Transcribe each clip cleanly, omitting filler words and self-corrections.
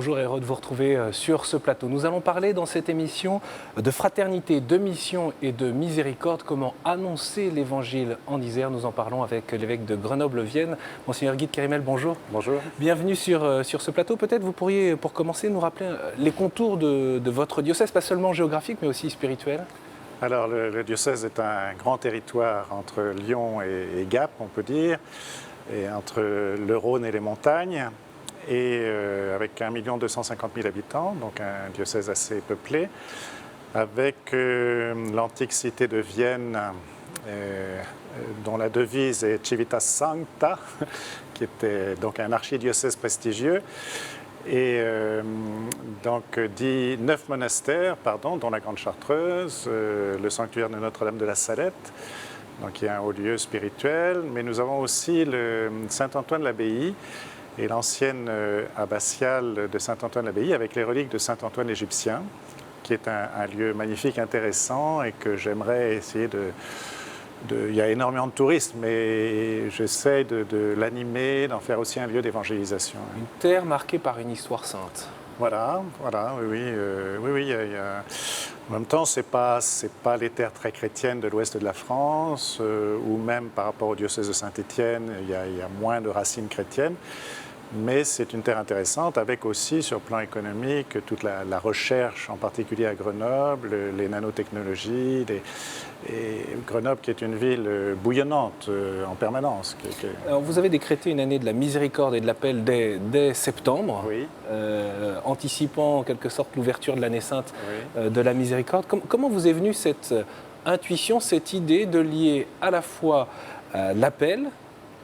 Bonjour et heureux de vous retrouver sur ce plateau. Nous allons parler dans cette émission de fraternité, de mission et de miséricorde. Comment annoncer l'évangile en Isère? Nous en parlons avec l'évêque de Grenoble-Vienne, Monseigneur Guy de Kérimel. Bonjour. Bonjour. Bienvenue sur ce plateau. Peut-être vous pourriez, pour commencer, nous rappeler les contours de votre diocèse, pas seulement géographique, mais aussi spirituel. Alors, le diocèse est un grand territoire entre Lyon et Gap, on peut dire, et entre le Rhône et les montagnes. Et avec 1 250 000 habitants, donc un diocèse assez peuplé, avec l'antique cité de Vienne, dont la devise est Civitas Sancta, qui était donc un archidiocèse prestigieux, et donc 9 monastères, dont la Grande Chartreuse, le sanctuaire de Notre-Dame de la Salette, donc qui est un haut lieu spirituel, mais nous avons aussi le Saint-Antoine-l'Abbaye, et l'ancienne abbatiale de Saint-Antoine-l'Abbaye avec les reliques de Saint-Antoine égyptien, qui est un lieu magnifique, intéressant et que j'aimerais essayer il y a énormément de touristes, mais j'essaie de l'animer, d'en faire aussi un lieu d'évangélisation. Une terre marquée par une histoire sainte. Voilà, oui. En même temps, c'est pas les terres très chrétiennes de l'ouest de la France, ou même par rapport au diocèse de Saint-Étienne, il y a moins de racines chrétiennes. Mais c'est une terre intéressante avec aussi, sur le plan économique, toute la recherche, en particulier à Grenoble, les nanotechnologies, et Grenoble qui est une ville bouillonnante en permanence. Alors vous avez décrété une année de la miséricorde et de l'appel dès septembre, oui. Anticipant en quelque sorte l'ouverture de l'année sainte Oui. de la miséricorde. Comment vous est venue cette intuition, cette idée de lier à la fois l'appel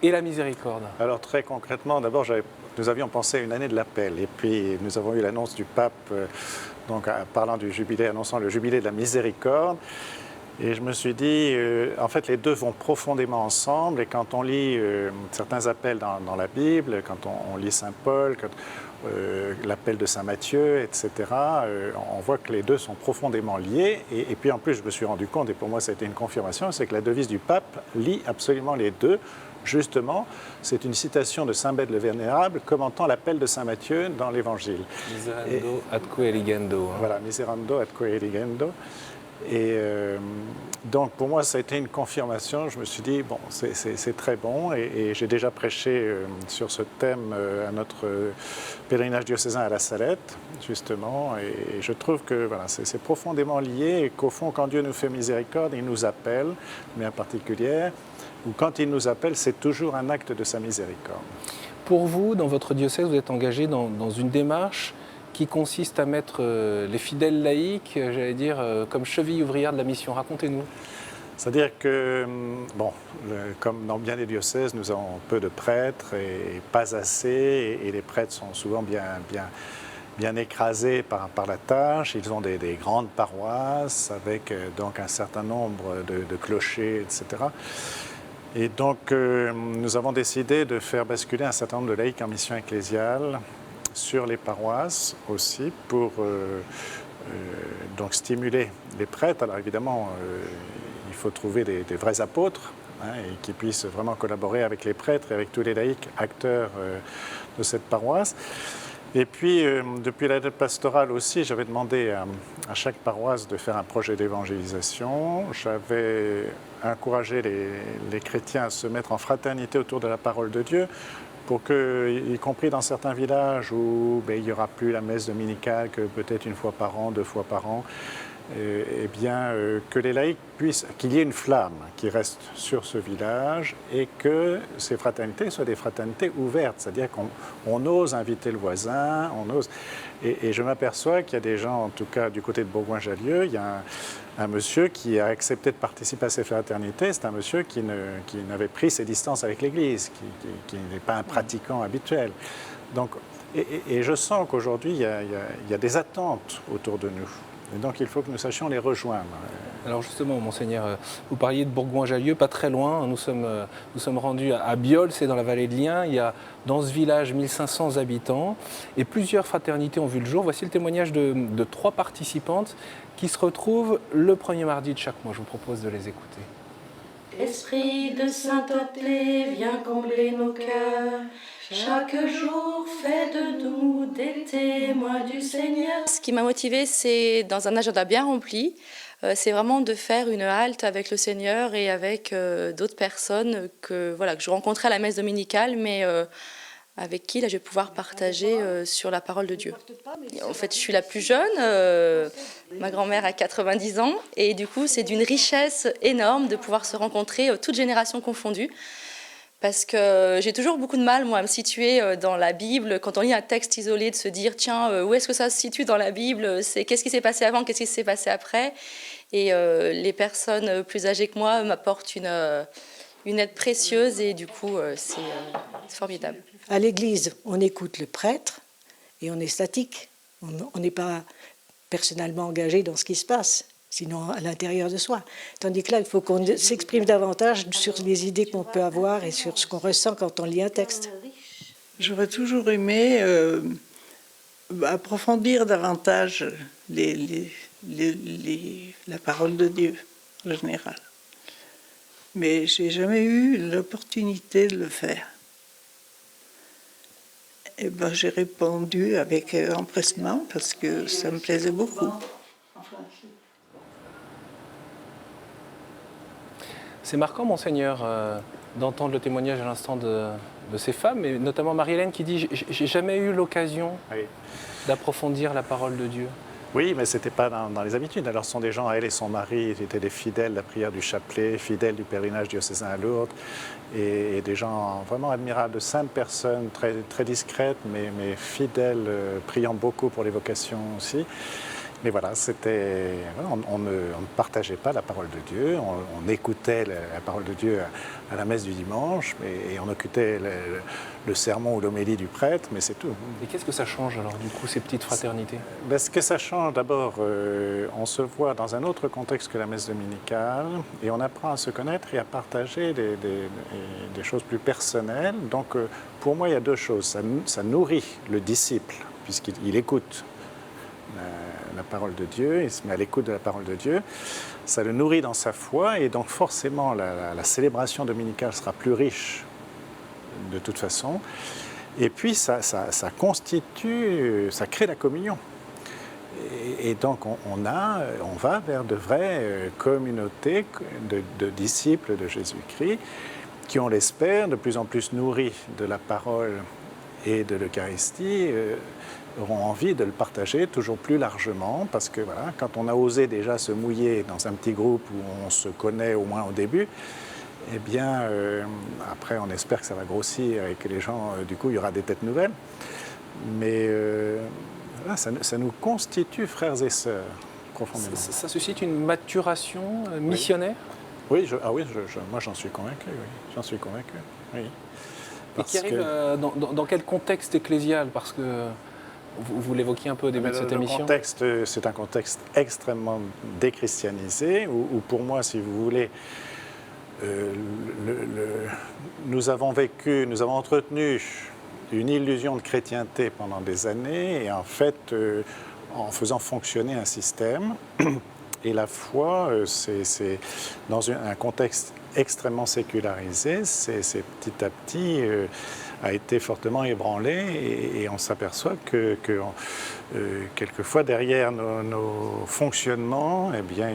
et la miséricorde? Alors très concrètement, d'abord nous avions pensé à une année de l'appel et puis nous avons eu l'annonce du pape parlant du jubilé, annonçant le jubilé de la miséricorde. Et je me suis dit, en fait, les deux vont profondément ensemble. Et quand on lit certains appels dans la Bible, quand on lit Saint Paul, l'appel de Saint Matthieu, etc., on voit que les deux sont profondément liés. Et puis en plus, je me suis rendu compte, et pour moi ça a été une confirmation, c'est que la devise du pape lie absolument les deux. Justement, c'est une citation de Saint Bède le Vénérable commentant l'appel de Saint Matthieu dans l'Évangile. Miserando adque eligendo. Voilà, miserando adque eligendo. Et donc pour moi ça a été une confirmation, je me suis dit bon c'est très bon et j'ai déjà prêché sur ce thème à notre pèlerinage diocésain à la Salette justement et je trouve que voilà, c'est profondément lié et qu'au fond quand Dieu nous fait miséricorde il nous appelle, mais en particulier ou quand il nous appelle c'est toujours un acte de sa miséricorde. Pour vous, dans votre diocèse, vous êtes engagé dans une démarche qui consiste à mettre les fidèles laïcs, j'allais dire, comme cheville ouvrière de la mission. Racontez-nous. C'est-à-dire que, comme dans bien des diocèses, nous avons peu de prêtres et pas assez, et les prêtres sont souvent bien écrasés par la tâche. Ils ont des grandes paroisses avec donc un certain nombre de clochers, etc. Et donc, nous avons décidé de faire basculer un certain nombre de laïcs en mission ecclésiale sur les paroisses aussi pour donc stimuler les prêtres. Alors évidemment, il faut trouver des vrais apôtres et qui puissent vraiment collaborer avec les prêtres et avec tous les laïcs acteurs de cette paroisse. Et puis, depuis l'aide pastorale aussi, j'avais demandé à chaque paroisse de faire un projet d'évangélisation. J'avais encouragé les chrétiens à se mettre en fraternité autour de la parole de Dieu, pour que, y compris dans certains villages où il n'y aura plus la messe dominicale que peut-être une fois par an, 2 fois par an, que les laïcs puissent, qu'il y ait une flamme qui reste sur ce village et que ces fraternités soient des fraternités ouvertes, c'est-à-dire qu'on ose inviter le voisin, on ose. Et je m'aperçois qu'il y a des gens, en tout cas du côté de Bourgoin-Jallieu, il y a un monsieur qui a accepté de participer à ces fraternités. C'est un monsieur qui n'avait pris ses distances avec l'Église, qui n'est pas un pratiquant habituel. Donc, et je sens qu'aujourd'hui, il y a des attentes autour de nous. Et donc, il faut que nous sachions les rejoindre. Alors justement, Monseigneur, vous parliez de Bourgoin-Jallieu, pas très loin. Nous sommes rendus à Biol, c'est dans la vallée de l'Ain. Il y a dans ce village 1500 habitants et plusieurs fraternités ont vu le jour. Voici le témoignage de 3 participantes qui se retrouvent le premier mardi de chaque mois. Je vous propose de les écouter. Esprit de sainteté, viens combler nos cœurs. Chaque jour fait de nous des témoins du Seigneur. Ce qui m'a motivée, c'est dans un agenda bien rempli, c'est vraiment de faire une halte avec le Seigneur et avec d'autres personnes que je rencontrais à la messe dominicale, mais avec qui là, je vais pouvoir partager sur la parole de Dieu. En fait, je suis la plus jeune, ma grand-mère a 90 ans, et du coup, c'est d'une richesse énorme de pouvoir se rencontrer, toutes générations confondues. Parce que j'ai toujours beaucoup de mal, moi, à me situer dans la Bible. Quand on lit un texte isolé, de se dire, tiens, où est-ce que ça se situe dans la Bible? Qu'est-ce qui s'est passé avant, qu'est-ce qui s'est passé après? Et les personnes plus âgées que moi m'apportent une aide précieuse et du coup, c'est formidable. À l'église, on écoute le prêtre et on est statique. On n'est pas personnellement engagé dans ce qui se passe, sinon à l'intérieur de soi. Tandis que là, il faut qu'on s'exprime davantage sur les idées qu'on peut avoir et sur ce qu'on ressent quand on lit un texte. J'aurais toujours aimé approfondir davantage la parole de Dieu, en général. Mais je n'ai jamais eu l'opportunité de le faire. Et j'ai répondu avec empressement parce que ça me plaisait beaucoup. C'est marquant, Monseigneur, d'entendre le témoignage à l'instant de ces femmes, et notamment Marie-Hélène qui dit « J'ai jamais eu l'occasion d'approfondir la parole de Dieu ». Oui, mais ce n'était pas dans les habitudes. Alors, ce sont des gens, elle et son mari, étaient des fidèles de la prière du chapelet, fidèles du pèlerinage diocésain à Lourdes, et des gens vraiment admirables, de saintes personnes, très, très discrètes, mais fidèles, priant beaucoup pour les vocations aussi. Mais voilà, on ne partageait pas la parole de Dieu, on écoutait la parole de Dieu à la messe du dimanche, et on écoutait le sermon ou l'homélie du prêtre, mais c'est tout. Et qu'est-ce que ça change alors, du coup, ces petites fraternités? Ce que ça change, d'abord, on se voit dans un autre contexte que la messe dominicale, et on apprend à se connaître et à partager des choses plus personnelles. Donc, pour moi, il y a deux choses. Ça nourrit le disciple, puisqu'il écoute la parole de Dieu, il se met à l'écoute de la parole de Dieu, ça le nourrit dans sa foi, et donc forcément la célébration dominicale sera plus riche de toute façon, et puis ça crée la communion, et donc on va vers de vraies communautés de disciples de Jésus-Christ qui, on l'espère, de plus en plus nourris de la parole et de l'Eucharistie, auront envie de le partager toujours plus largement, parce que voilà, quand on a osé déjà se mouiller dans un petit groupe où on se connaît au moins au début, eh bien, après on espère que ça va grossir et que les gens, du coup, il y aura des têtes nouvelles. Mais voilà, ça nous constitue frères et sœurs, profondément. Ça suscite une maturation missionnaire? Oui, moi j'en suis convaincu, oui. J'en suis convaincu, oui. Et qui arrive dans quel contexte ecclésial? Parce que vous l'évoquiez un peu au début de cette émission. C'est un contexte extrêmement déchristianisé, où pour moi, si vous voulez, nous avons entretenu une illusion de chrétienté pendant des années, et en fait, en faisant fonctionner un système, et la foi, c'est dans un contexte extrêmement sécularisé, c'est petit à petit a été fortement ébranlé, et on s'aperçoit que quelquefois derrière nos fonctionnements, eh bien,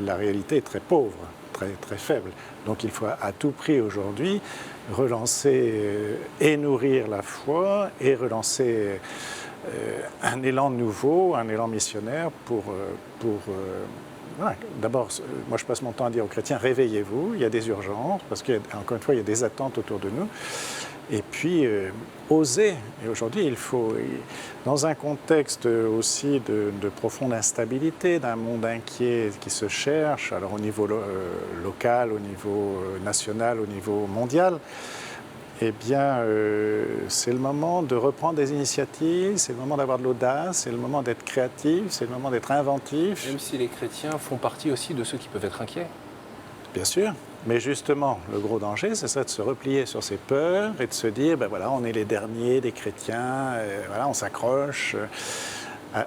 la réalité est très pauvre, très, très faible. Donc il faut à tout prix aujourd'hui relancer et nourrir la foi, et relancer un élan nouveau, un élan missionnaire pour voilà. D'abord, moi je passe mon temps à dire aux chrétiens, réveillez-vous, il y a des urgences, parce qu'encore une fois, il y a des attentes autour de nous. Et puis, oser. Et aujourd'hui, il faut, dans un contexte aussi de profonde instabilité, d'un monde inquiet qui se cherche, alors au niveau local, au niveau national, au niveau mondial, eh bien, c'est le moment de reprendre des initiatives, c'est le moment d'avoir de l'audace, c'est le moment d'être créatif, c'est le moment d'être inventif. Même si les chrétiens font partie aussi de ceux qui peuvent être inquiets. Bien sûr, mais justement, le gros danger, c'est ça, de se replier sur ses peurs et de se dire, ben voilà, on est les derniers des chrétiens, voilà, on s'accroche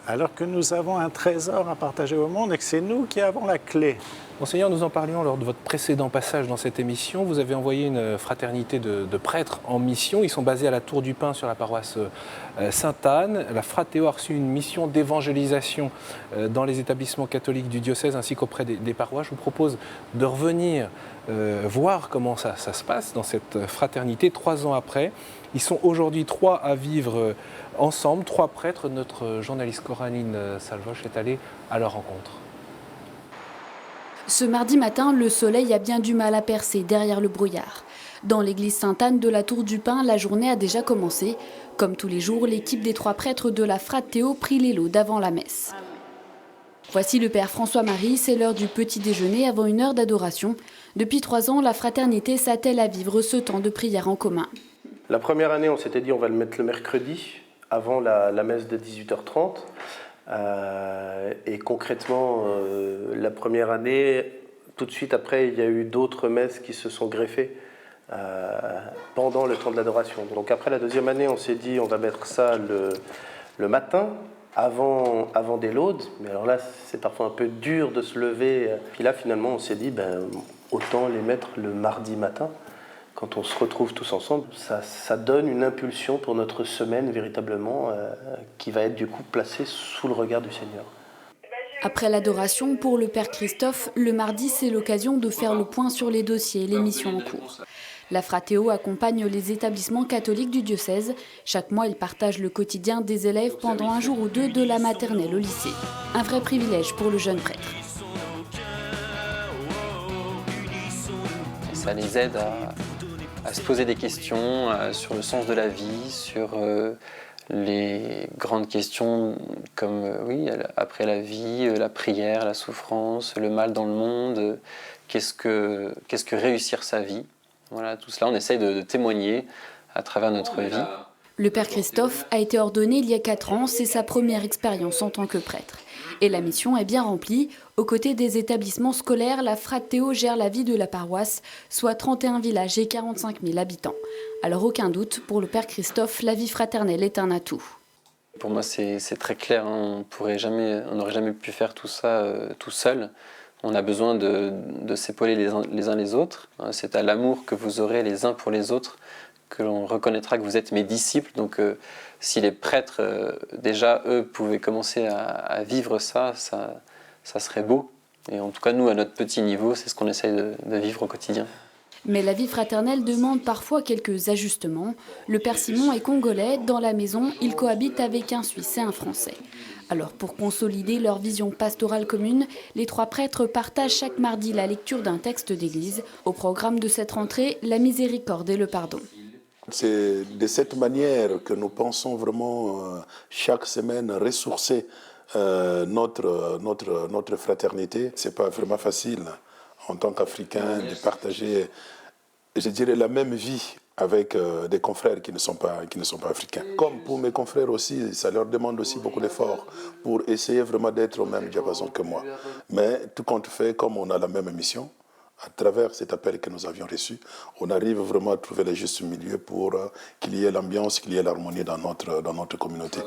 alors que nous avons un trésor à partager au monde et que c'est nous qui avons la clé. Monseigneur, nous en parlions lors de votre précédent passage dans cette émission. Vous avez envoyé une fraternité de prêtres en mission. Ils sont basés à la Tour du Pin sur la paroisse Sainte-Anne. La Frateo a reçu une mission d'évangélisation dans les établissements catholiques du diocèse ainsi qu'auprès des paroisses. Je vous propose de revenir voir comment ça se passe dans cette fraternité 3 ans après. Ils sont aujourd'hui 3 à vivre ensemble, 3 prêtres. Notre journaliste Coraline Salvoche est allée à leur rencontre. Ce mardi matin, le soleil a bien du mal à percer derrière le brouillard. Dans l'église Sainte-Anne de la Tour du Pin, la journée a déjà commencé. Comme tous les jours, l'équipe des 3 prêtres de la Frateo prit les laudes avant la messe. Voici le père François-Marie, c'est l'heure du petit déjeuner avant une heure d'adoration. Depuis 3 ans, la fraternité s'attelle à vivre ce temps de prière en commun. La première année, on s'était dit on va le mettre le mercredi, avant la messe de 18h30. Et concrètement, la première année, tout de suite après, il y a eu d'autres messes qui se sont greffées pendant le temps de l'adoration. Donc après la deuxième année, on s'est dit on va mettre ça le matin, avant des laudes. Mais alors là, c'est parfois un peu dur de se lever. Puis là, finalement, on s'est dit autant les mettre le mardi matin. Quand on se retrouve tous ensemble, ça donne une impulsion pour notre semaine véritablement qui va être du coup placée sous le regard du Seigneur. Après l'adoration, pour le père Christophe, le mardi, c'est l'occasion de faire le point sur les dossiers et les missions en cours. La Frateo accompagne les établissements catholiques du diocèse. Chaque mois, il partage le quotidien des élèves pendant 1 jour ou 2 de la maternelle au lycée. Un vrai privilège pour le jeune prêtre. Ça les aide à se poser des questions sur le sens de la vie, sur les grandes questions comme après la vie, la prière, la souffrance, le mal dans le monde, qu'est-ce que réussir sa vie. Voilà, tout cela, on essaye de témoigner à travers notre vie. Le père Christophe a été ordonné il y a 4 ans, c'est sa première expérience en tant que prêtre. Et la mission est bien remplie. Aux côtés des établissements scolaires, la Frateo gère la vie de la paroisse, soit 31 villages et 45 000 habitants. Alors aucun doute, pour le père Christophe, la vie fraternelle est un atout. Pour moi, c'est très clair. On n'aurait jamais pu faire tout ça tout seul. On a besoin de s'épauler les uns les autres. C'est à l'amour que vous aurez les uns pour les autres que l'on reconnaîtra que vous êtes mes disciples. Donc si les prêtres, déjà, eux, pouvaient commencer à vivre ça serait beau. Et en tout cas, nous, à notre petit niveau, c'est ce qu'on essaye de vivre au quotidien. Mais la vie fraternelle demande parfois quelques ajustements. Le père Simon est congolais. Dans la maison, il cohabite avec un Suisse et un Français. Alors, pour consolider leur vision pastorale commune, les 3 prêtres partagent chaque mardi la lecture d'un texte d'église. Au programme de cette rentrée, la miséricorde et le pardon. C'est de cette manière que nous pensons vraiment chaque semaine ressourcer notre fraternité. Ce n'est pas vraiment facile en tant qu'Africain de partager, je dirais, la même vie avec des confrères qui ne sont pas africains. Comme pour mes confrères aussi, ça leur demande aussi beaucoup d'efforts pour essayer vraiment d'être au même diapason que moi. Mais tout compte fait, comme on a la même mission, à travers cet appel que nous avions reçu, on arrive vraiment à trouver le juste milieu pour qu'il y ait l'ambiance, qu'il y ait l'harmonie dans notre communauté.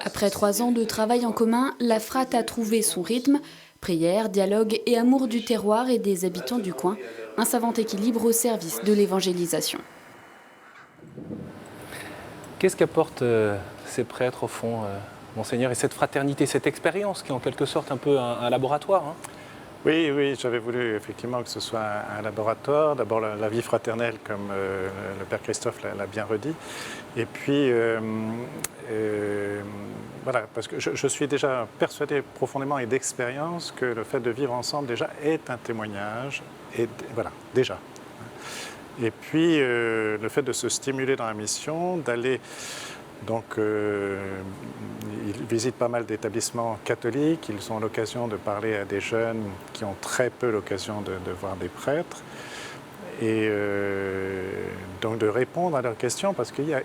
Après 3 ans de travail en commun, la Frat a trouvé son rythme. Prière, dialogue et amour du terroir et des habitants du coin. Un savant équilibre au service de l'évangélisation. Qu'est-ce qu'apportent ces prêtres au fond, Monseigneur, et cette fraternité, cette expérience qui est en quelque sorte un peu un laboratoire, hein? Oui, j'avais voulu effectivement que ce soit un laboratoire. D'abord la vie fraternelle, comme le père Christophe l'a bien redit. Et puis, voilà, parce que je suis déjà persuadé profondément et d'expérience que le fait de vivre ensemble déjà est un témoignage. Et voilà, déjà. Et puis, le fait de se stimuler dans la mission, d'aller... Donc, ils visitent pas mal d'établissements catholiques. Ils ont l'occasion de parler à des jeunes qui ont très peu l'occasion de voir des prêtres. Et donc de répondre à leurs questions, parce qu'il y a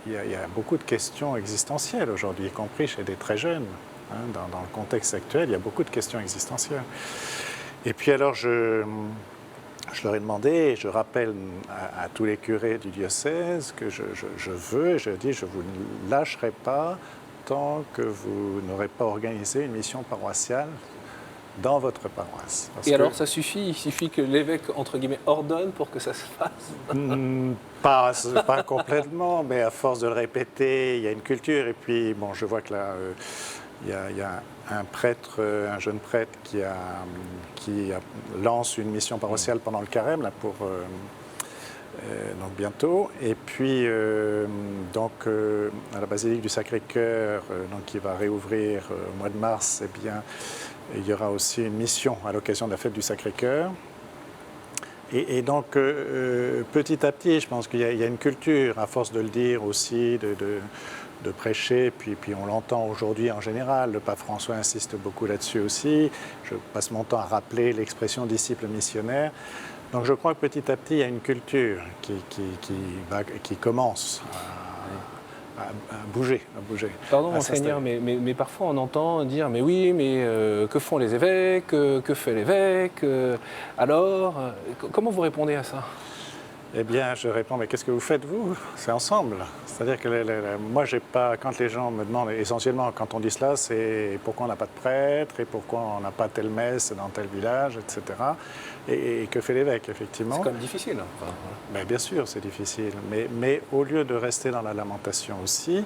beaucoup de questions existentielles aujourd'hui, y compris chez des très jeunes. Hein, dans le contexte actuel, il y a beaucoup de questions existentielles. Et puis alors, je leur ai demandé, et je rappelle à tous les curés du diocèse que je veux, et je dis, je ne vous lâcherai pas longtemps que vous n'aurez pas organisé une mission paroissiale dans votre paroisse. Et alors, ça suffit? Il suffit que l'évêque, entre guillemets, ordonne pour que ça se fasse? Pas complètement, mais à force de le répéter, il y a une culture. Et puis, bon, je vois que là, il y a un prêtre, un jeune prêtre qui lance une mission paroissiale pendant le carême, là, donc bientôt. Et puis, à la basilique du Sacré-Cœur, qui va réouvrir au mois de mars, eh bien, il y aura aussi une mission à l'occasion de la fête du Sacré-Cœur. Et donc, petit à petit, je pense qu'il y a une culture, à force de le dire aussi, de prêcher, puis on l'entend aujourd'hui en général. Le pape François insiste beaucoup là-dessus aussi. Je passe mon temps à rappeler l'expression disciple missionnaire. Donc je crois que petit à petit, il y a une culture qui commence à bouger. Pardon, monseigneur, mais parfois on entend dire, mais oui, mais que font les évêques, que fait l'évêque, alors, comment vous répondez à ça? Eh bien, je réponds, mais qu'est-ce que vous faites, vous? C'est ensemble. C'est-à-dire que moi, j'ai pas. Quand les gens me demandent, essentiellement, quand on dit cela, c'est pourquoi on n'a pas de prêtre, et pourquoi on n'a pas telle messe dans tel village, etc. Et que fait l'évêque, effectivement? C'est quand même difficile. Enfin, ben, bien sûr, c'est difficile. Mais au lieu de rester dans la lamentation aussi,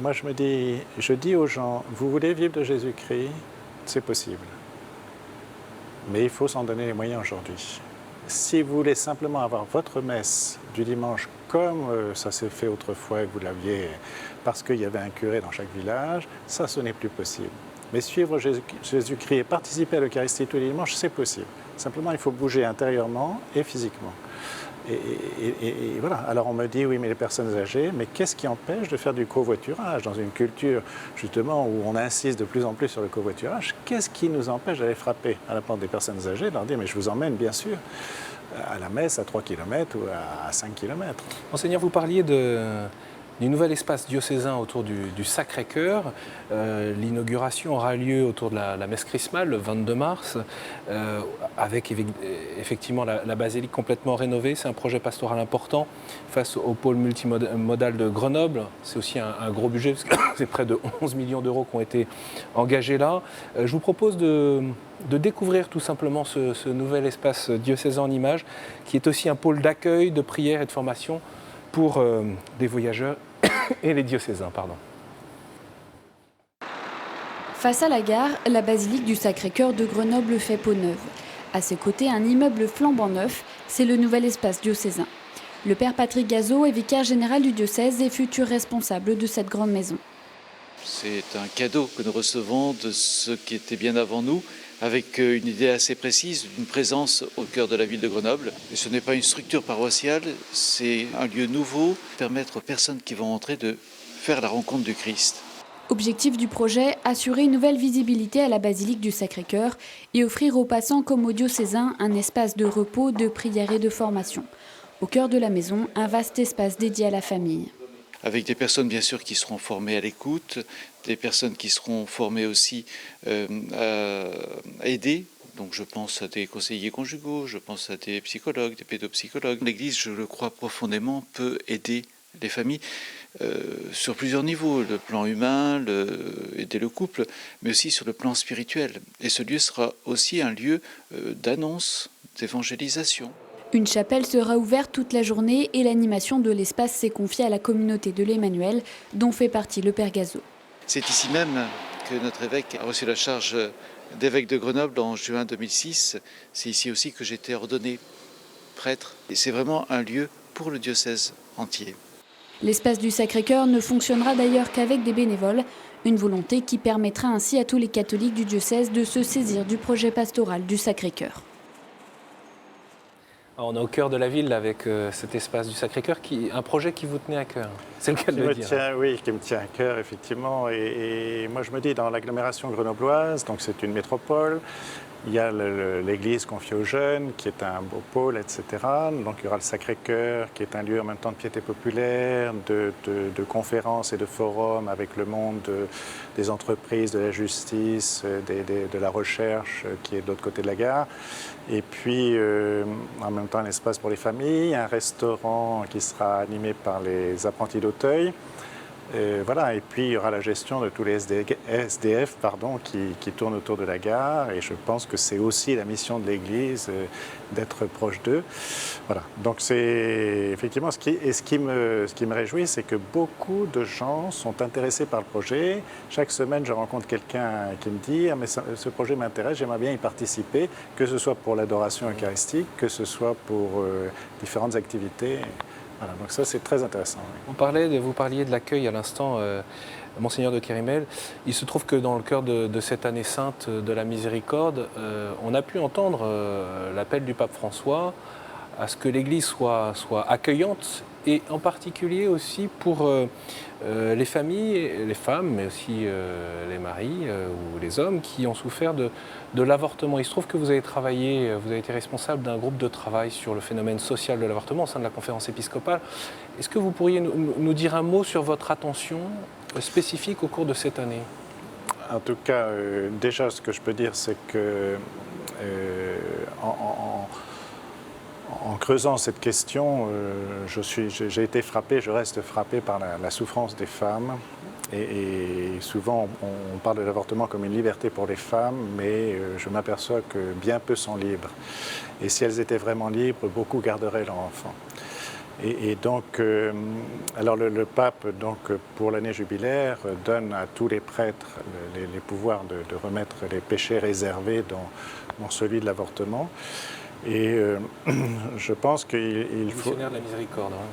moi, je dis aux gens, vous voulez vivre de Jésus-Christ? C'est possible. Mais il faut s'en donner les moyens aujourd'hui. Si vous voulez simplement avoir votre messe du dimanche comme ça s'est fait autrefois et que vous l'aviez parce qu'il y avait un curé dans chaque village, ça, ce n'est plus possible. Mais suivre Jésus-Christ et participer à l'Eucharistie tous les dimanches, c'est possible. Simplement, il faut bouger intérieurement et physiquement. Et voilà. Alors on me dit, oui, mais les personnes âgées, mais qu'est-ce qui empêche de faire du covoiturage dans une culture, justement, où on insiste de plus en plus sur le covoiturage? Qu'est-ce qui nous empêche d'aller frapper à la porte des personnes âgées, de leur dire, mais je vous emmène, bien sûr, à la messe à 3 km ou à 5 km. Monseigneur, vous parliez du nouvel espace diocésain autour du Sacré-Cœur. L'inauguration aura lieu autour de la messe chrismale, le 22 mars, avec effectivement la basilique complètement rénovée. C'est un projet pastoral important face au pôle multimodal de Grenoble. C'est aussi un gros budget, parce que c'est près de 11 millions d'euros qui ont été engagés là. Je vous propose de découvrir tout simplement ce nouvel espace diocésain en images, qui est aussi un pôle d'accueil, de prière et de formation pour des voyageurs et les diocésains. Face à la gare, la basilique du Sacré-Cœur de Grenoble fait peau neuve. À ses côtés, un immeuble flambant neuf, c'est le nouvel espace diocésain. Le père Patrick Gazot est vicaire général du diocèse et futur responsable de cette grande maison. C'est un cadeau que nous recevons de ceux qui étaient bien avant nous, avec une idée assez précise, une présence au cœur de la ville de Grenoble. Et ce n'est pas une structure paroissiale, c'est un lieu nouveau, permettre aux personnes qui vont entrer de faire la rencontre du Christ. Objectif du projet, assurer une nouvelle visibilité à la basilique du Sacré-Cœur et offrir aux passants comme aux diocésains un espace de repos, de prière et de formation. Au cœur de la maison, un vaste espace dédié à la famille. Avec des personnes bien sûr qui seront formées à l'écoute, des personnes qui seront formées aussi à aider. Donc je pense à des conseillers conjugaux, je pense à des psychologues, des pédopsychologues. L'Église, je le crois profondément, peut aider les familles sur plusieurs niveaux, le plan humain, aider le couple, mais aussi sur le plan spirituel. Et ce lieu sera aussi un lieu d'annonce, d'évangélisation. Une chapelle sera ouverte toute la journée et l'animation de l'espace s'est confiée à la communauté de l'Emmanuel, dont fait partie le père Gazot. C'est ici même que notre évêque a reçu la charge d'évêque de Grenoble en juin 2006. C'est ici aussi que j'ai été ordonné prêtre. Et c'est vraiment un lieu pour le diocèse entier. L'espace du Sacré-Cœur ne fonctionnera d'ailleurs qu'avec des bénévoles, une volonté qui permettra ainsi à tous les catholiques du diocèse de se saisir du projet pastoral du Sacré-Cœur. On est au cœur de la ville avec cet espace du Sacré-Cœur, un projet qui vous tenait à cœur. C'est le cas de le dire. Oui, qui me tient à cœur, effectivement. Et moi, je me dis, dans l'agglomération grenobloise, donc c'est une métropole, il y a l'église confiée aux jeunes, qui est un beau pôle, etc. Donc il y aura le Sacré-Cœur, qui est un lieu en même temps de piété populaire, de conférences et de forums avec le monde des entreprises, de la justice, de la recherche, qui est de l'autre côté de la gare. Et puis, en même temps, un espace pour les familles, un restaurant qui sera animé par les apprentis d'Auteuil. Voilà. Et puis il y aura la gestion de tous les SDF qui tournent autour de la gare, et je pense que c'est aussi la mission de l'Église d'être proche d'eux. Voilà. Donc c'est effectivement ce qui me réjouit, c'est que beaucoup de gens sont intéressés par le projet. Chaque semaine, je rencontre quelqu'un qui me dit « Ah, mais ce projet m'intéresse, j'aimerais bien y participer », que ce soit pour l'adoration eucharistique, que ce soit pour différentes activités. Voilà, donc ça, c'est très intéressant. Oui. Vous parliez de l'accueil à l'instant, Monseigneur de Kérimel. Il se trouve que dans le cœur de cette année sainte de la miséricorde, on a pu entendre l'appel du pape François à ce que l'Église soit accueillante, et en particulier aussi pour les familles, les femmes, mais aussi les maris ou les hommes qui ont souffert de l'avortement. Il se trouve que vous avez été responsable d'un groupe de travail sur le phénomène social de l'avortement au sein de la conférence épiscopale. Est-ce que vous pourriez nous dire un mot sur votre attention spécifique au cours de cette année? En tout cas, déjà, ce que je peux dire, c'est que en creusant cette question, j'ai été frappé, je reste frappé par la souffrance des femmes. Et souvent, on parle de l'avortement comme une liberté pour les femmes, mais je m'aperçois que bien peu sont libres. Et si elles étaient vraiment libres, beaucoup garderaient leur enfant. Et donc, alors le pape, donc, pour l'année jubilaire, donne à tous les prêtres les pouvoirs de remettre les péchés réservés dans celui de l'avortement. Et je pense qu'il faut... Missionnaire de la miséricorde. Hein.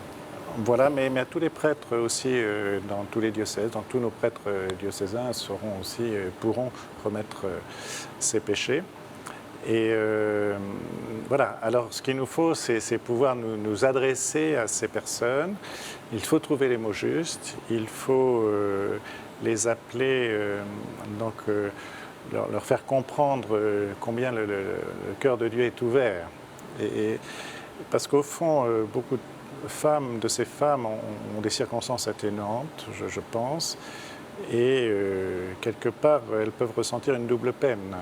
Voilà, mais à tous les prêtres aussi, dans tous les diocèses, dans tous nos prêtres diocésains pourront remettre ces péchés. Et voilà, alors ce qu'il nous faut, c'est pouvoir nous adresser à ces personnes. Il faut trouver les mots justes, il faut les appeler, leur faire comprendre combien le cœur de Dieu est ouvert. Parce qu'au fond, beaucoup de ces femmes ont des circonstances atténuantes, je pense, et quelque part, elles peuvent ressentir une double peine.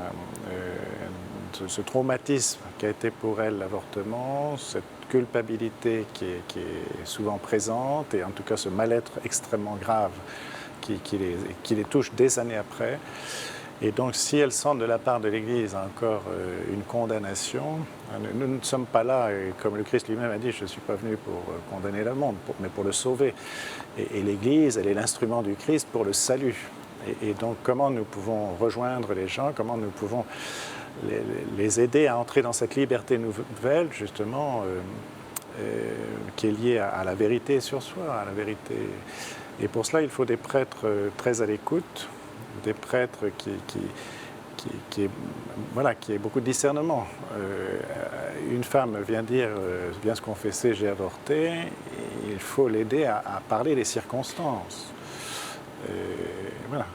Ce traumatisme qui a été pour elles l'avortement, cette culpabilité qui est souvent présente, et en tout cas ce mal-être extrêmement grave qui les touche des années après. Et donc, si elles sentent de la part de l'Église encore une condamnation, nous ne sommes pas là, et comme le Christ lui-même a dit, je ne suis pas venu pour condamner le monde, mais pour le sauver. Et l'Église, elle est l'instrument du Christ pour le salut. Et donc, comment nous pouvons rejoindre les gens, comment nous pouvons les aider à entrer dans cette liberté nouvelle, justement, qui est liée à la vérité sur soi, à la vérité. Et pour cela, il faut des prêtres très à l'écoute, des prêtres qui aient beaucoup de discernement. Une femme vient se confesser, j'ai avorté, il faut l'aider à parler des circonstances. Voilà,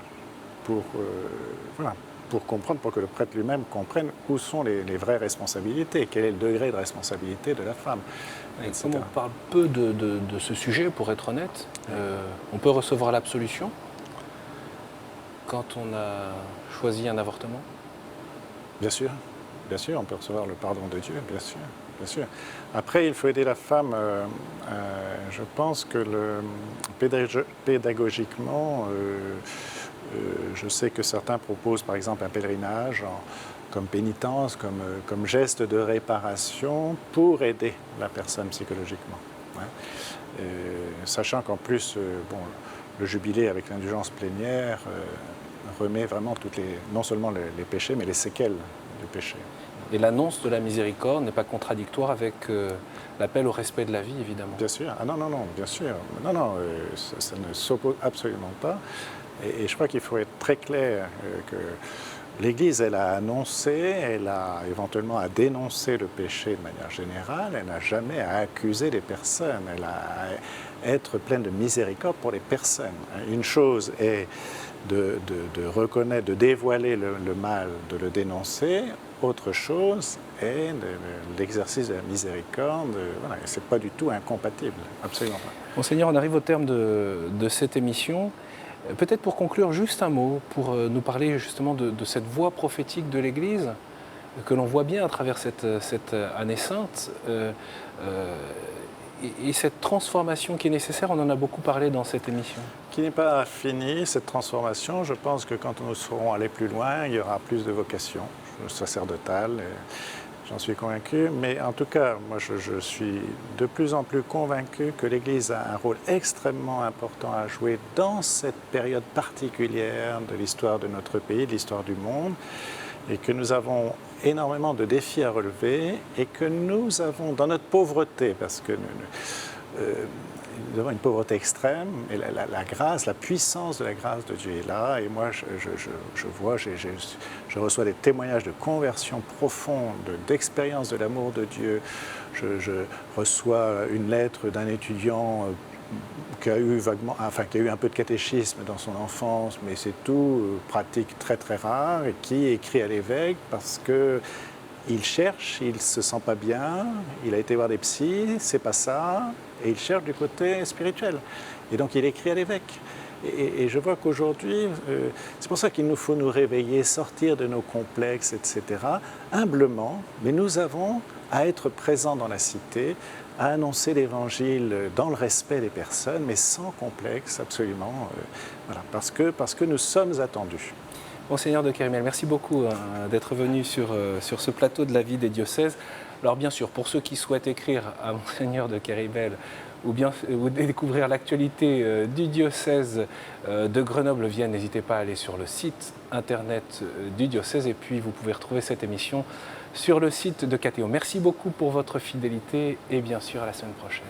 pour comprendre, pour que le prêtre lui-même comprenne où sont les vraies responsabilités, quel est le degré de responsabilité de la femme. Comme on parle peu de ce sujet, pour être honnête, on peut recevoir l'absolution quand on a choisi un avortement? Bien sûr, on peut recevoir le pardon de Dieu, bien sûr. Après, il faut aider la femme. Je pense que pédagogiquement, je sais que certains proposent par exemple un pèlerinage comme pénitence, comme geste de réparation pour aider la personne psychologiquement. Hein. Sachant qu'en plus, le jubilé avec l'indulgence plénière remet vraiment non seulement les péchés, mais les séquelles du péché. Et l'annonce de la miséricorde n'est pas contradictoire avec l'appel au respect de la vie, évidemment. Bien sûr. Ah non, bien sûr. Non, ça ne s'oppose absolument pas. Et je crois qu'il faut être très clair que l'Église, elle a annoncé, elle a éventuellement à dénoncer le péché de manière générale, elle n'a jamais à accuser les personnes, elle a à être pleine de miséricorde pour les personnes. Une chose est de reconnaître, de dévoiler le mal, de le dénoncer. Autre chose est l'exercice de la miséricorde. Voilà, et ce n'est pas du tout incompatible, absolument pas. Monseigneur, on arrive au terme de cette émission. Peut-être pour conclure, juste un mot, pour nous parler justement de cette voix prophétique de l'Église, que l'on voit bien à travers cette année sainte. et cette transformation qui est nécessaire, on en a beaucoup parlé dans cette émission. Qui n'est pas finie, cette transformation. Je pense que quand nous serons allés plus loin, il y aura plus de vocations sacerdotales, j'en suis convaincu. Mais en tout cas, moi je suis de plus en plus convaincu que l'Église a un rôle extrêmement important à jouer dans cette période particulière de l'histoire de notre pays, de l'histoire du monde, et que nous avons énormément de défis à relever et que nous avons, dans notre pauvreté, parce que nous avons une pauvreté extrême, et la grâce, la puissance de la grâce de Dieu est là. Et moi, je reçois des témoignages de conversion profonde, d'expérience de l'amour de Dieu. Je reçois une lettre d'un étudiant qui a eu un peu de catéchisme dans son enfance, mais c'est tout, pratique très très rare, et qui écrit à l'évêque parce que il cherche, il se sent pas bien, il a été voir des psys, c'est pas ça, et il cherche du côté spirituel. Et donc il écrit à l'évêque. Et je vois qu'aujourd'hui, c'est pour ça qu'il nous faut nous réveiller, sortir de nos complexes, etc., humblement, mais nous avons à être présents dans la cité, à annoncer l'Évangile dans le respect des personnes, mais sans complexe, absolument, voilà, parce que nous sommes attendus. Monseigneur de Kérimel, merci beaucoup d'être venu sur ce plateau de la vie des diocèses. Alors bien sûr, pour ceux qui souhaitent écrire à Monseigneur de Kérimel ou découvrir l'actualité du diocèse de Grenoble-Vienne, n'hésitez pas à aller sur le site internet du diocèse, et puis vous pouvez retrouver cette émission sur le site de Catéo. Merci beaucoup pour votre fidélité et bien sûr à la semaine prochaine.